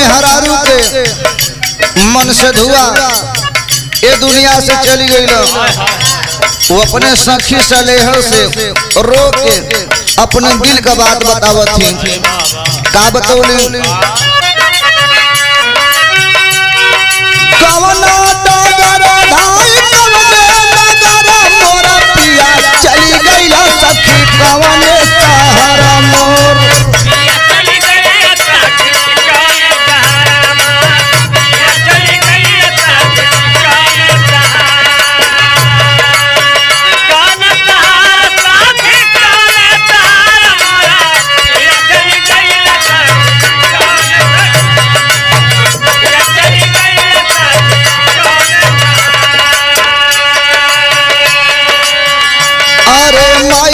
मेहरारू के मन से धुआ ये दुनिया से चली गई। वो अपने सखी सलेह से रो के अपने दिल का बात बतावत थी। का बतौली चली गई सखी कवने सहारा मोर।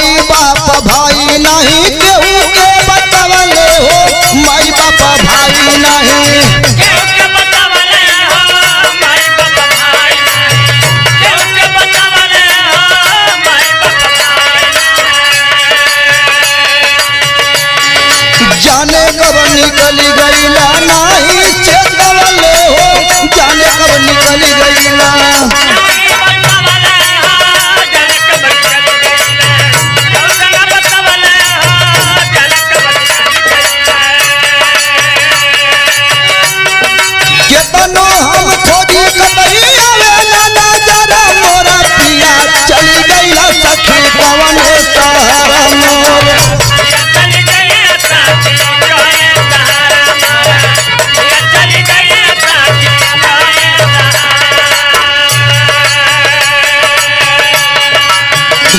भाई नहीं केहू के बतावले हो माई बापा भाई नहीं केहू के बतावले हो माई बापा भाई नहीं केहू के बतावले हो माई बापा भाई जाने कब निकली गईला नहीं चेतवले हो जाने कब निकली गईला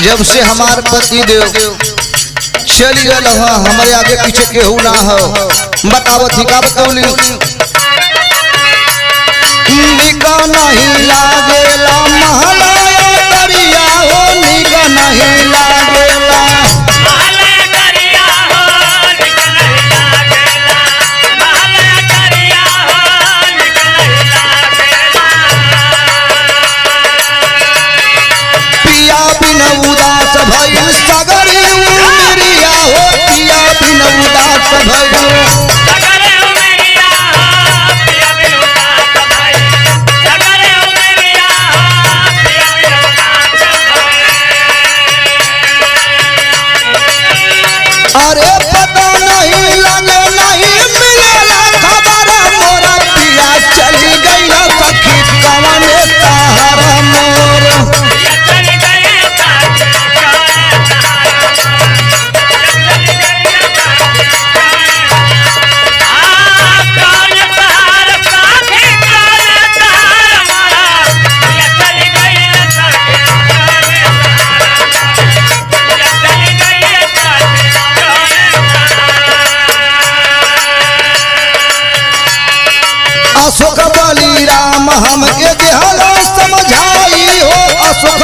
जब से हमार पति देव चली गल हमारे आगे पीछे केहू ना हो बतावत ही का बतौली निका नहीं लागेला महलाया दरिया हो निका नहीं लागेला महलाया दरिया हो निका नहीं लागेला महलाया दरिया हो निका नहीं लागेला पिया बिना उदास भइल सगरे उमरिया हो पिया बिना उदास भइल सगरे उमरिया पिया बिना उदास भइल सगरे उमरिया पिया बिना उदास भइल। अरे पता नहीं लगे नहीं मिलेला खबर मोरा पिया चली गई सखी कवने सहारा मोर अशोक बली राम हमके देहलो समझाई हो अशोक